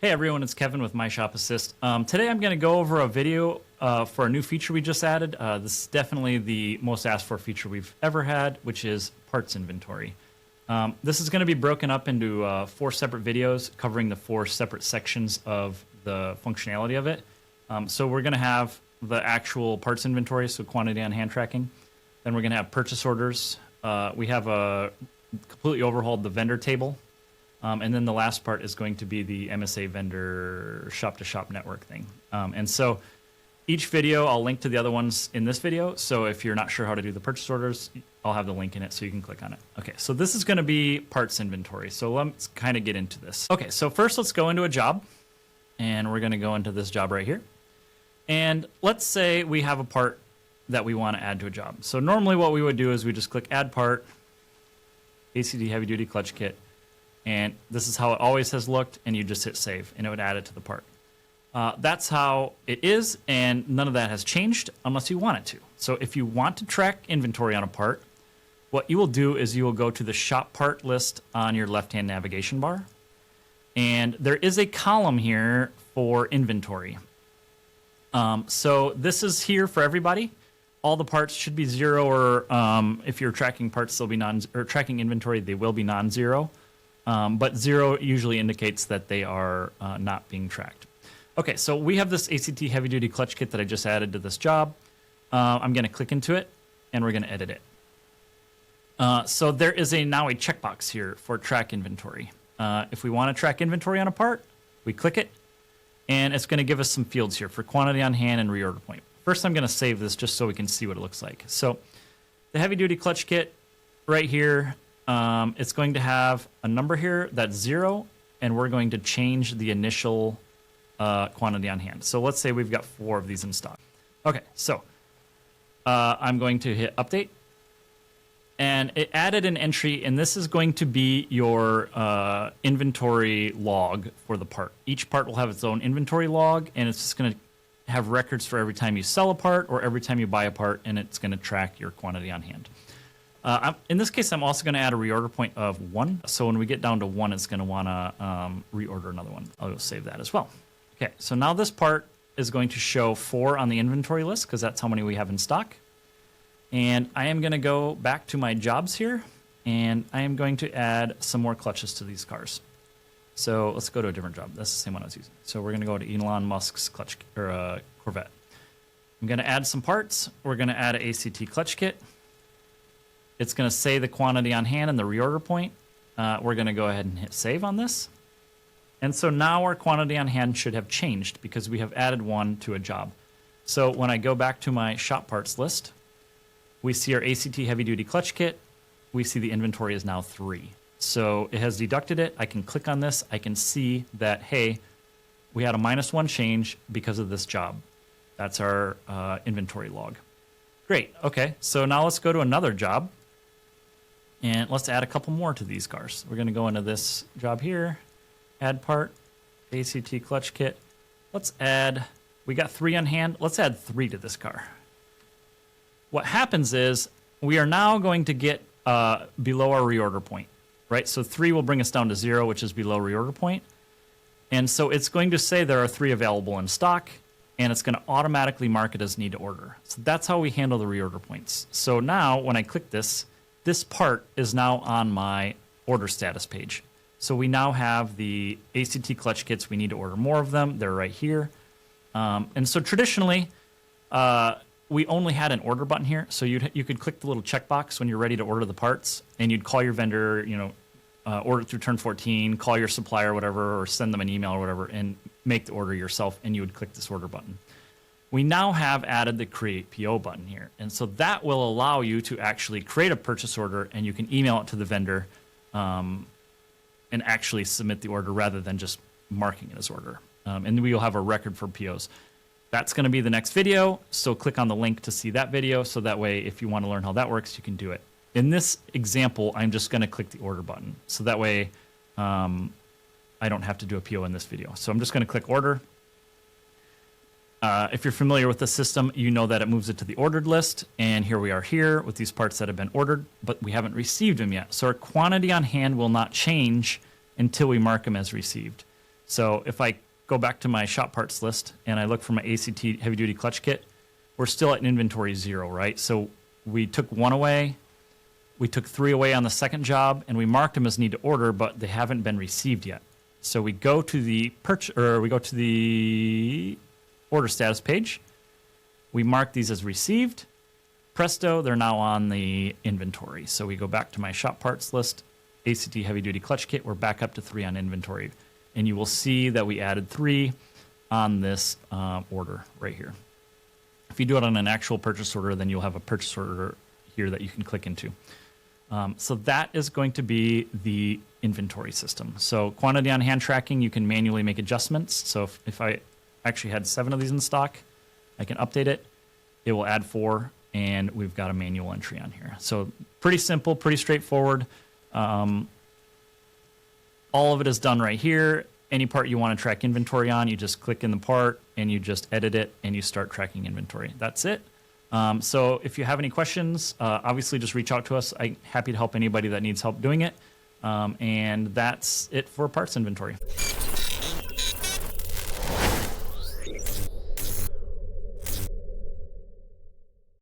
Hey everyone, it's Kevin with My Shop Assist. Today I'm going to go over a video for a new feature we just added. This is definitely the most asked for feature we've ever had, which is parts inventory. This is going to be broken up into 4 separate videos covering the 4 separate sections of the functionality of it. So we're going to have the actual parts inventory, so quantity on hand tracking. Then we're going to have purchase orders. We have completely overhauled the vendor table. And then the last part is going to be the MSA vendor shop-to-shop network thing. And so each video, I'll link to the other ones in this video. So if you're not sure how to do the purchase orders, I'll have the link in it so you can click on it. Okay, so this is going to be parts inventory. So let's kind of get into this. Okay, so first let's go into a job. And we're going to go into this job right here. And let's say we have a part that we want to add to a job. So normally what we would do is we just click Add Part, ACT Heavy Duty Clutch Kit. And this is how it always has looked, and you just hit save, and it would add it to the part. That's how it is, and none of that has changed unless you want it to. So if you want to track inventory on a part, what you will do is you will go to the shop part list on your left-hand navigation bar, and there is a column here for inventory. So this is here for everybody. All the parts should be 0, or if you're tracking parts, they'll be tracking inventory, they will be non-zero. But 0 usually indicates that they are not being tracked. Okay, so we have this ACT Heavy Duty Clutch Kit that I just added to this job. I'm going to click into it, and we're going to edit it. So there is now a checkbox here for track inventory. If we want to track inventory on a part, we click it, and it's going to give us some fields here for quantity on hand and reorder point. First, I'm going to save this just so we can see what it looks like. So the Heavy Duty Clutch Kit right here, it's going to have a number here that's 0, and we're going to change the initial quantity on hand. So let's say we've got 4 of these in stock. Okay, so I'm going to hit update, and it added an entry, and this is going to be your inventory log for the part. Each part will have its own inventory log, and it's just going to have records for every time you sell a part or every time you buy a part, and it's going to track your quantity on hand. In this case, I'm also going to add a reorder point of 1. So when we get down to 1, it's going to want to reorder another one. I'll go save that as well. Okay, so now this part is going to show 4 on the inventory list because that's how many we have in stock. And I am going to go back to my jobs here, and I am going to add some more clutches to these cars. So let's go to a different job. That's the same one I was using. So we're going to go to Elon Musk's Corvette. I'm going to add some parts. We're going to add an ACT clutch kit. It's going to say the quantity on hand and the reorder point. We're going to go ahead and hit save on this. And so now our quantity on hand should have changed because we have added 1 to a job. So when I go back to my shop parts list, we see our ACT Heavy Duty Clutch Kit. We see the inventory is now 3. So it has deducted it. I can click on this. I can see that, hey, we had a -1 change because of this job. That's our inventory log. Great. Okay, so now let's go to another job. And let's add a couple more to these cars. We're going to go into this job here, add part, ACT clutch kit. Let's add, we got 3 on hand. Let's add 3 to this car. What happens is we are now going to get below our reorder point, right? So 3 will bring us down to 0, which is below reorder point. And so it's going to say there are 3 available in stock, and it's going to automatically mark it as need to order. So that's how we handle the reorder points. So now when I click this, this part is now on my order status page. So we now have the ACT clutch kits. We need to order more of them. They're right here. And so traditionally, we only had an order button here. So you could click the little checkbox when you're ready to order the parts, and you'd call your vendor, order through Turn 14, call your supplier, whatever, or send them an email or whatever, and make the order yourself, and you would click this order button. We now have added the Create PO button here. And so that will allow you to actually create a purchase order, and you can email it to the vendor and actually submit the order rather than just marking it as order. And we will have a record for POs. That's going to be the next video, so click on the link to see that video, so that way if you want to learn how that works, you can do it. In this example, I'm just going to click the order button, so that way I don't have to do a PO in this video. So I'm just going to click order. If you're familiar with the system, you know that it moves it to the ordered list, and here we are here with these parts that have been ordered, but we haven't received them yet. So our quantity on hand will not change until we mark them as received. So if I go back to my shop parts list and I look for my ACT heavy duty clutch kit, we're still at inventory 0, right? So we took 1 away, we took 3 away on the second job, and we marked them as need to order, but they haven't been received yet. So we go to the order status page. We mark these as received. Presto, they're now on the inventory. So we go back to my shop parts list, ACT heavy duty clutch kit. We're back up to 3 on inventory. And you will see that we added 3 on this order right here. If you do it on an actual purchase order, then you'll have a purchase order here that you can click into. So that is going to be the inventory system. So quantity on hand tracking, you can manually make adjustments. So if I actually had 7 of these in stock, I can update it. It will add 4, and we've got a manual entry on here. So pretty simple, pretty straightforward. All of it is done right here. Any part you want to track inventory on, you just click in the part and you just edit it and you start tracking inventory. That's it. So if you have any questions, obviously just reach out to us. I'm happy to help anybody that needs help doing it. And that's it for parts inventory.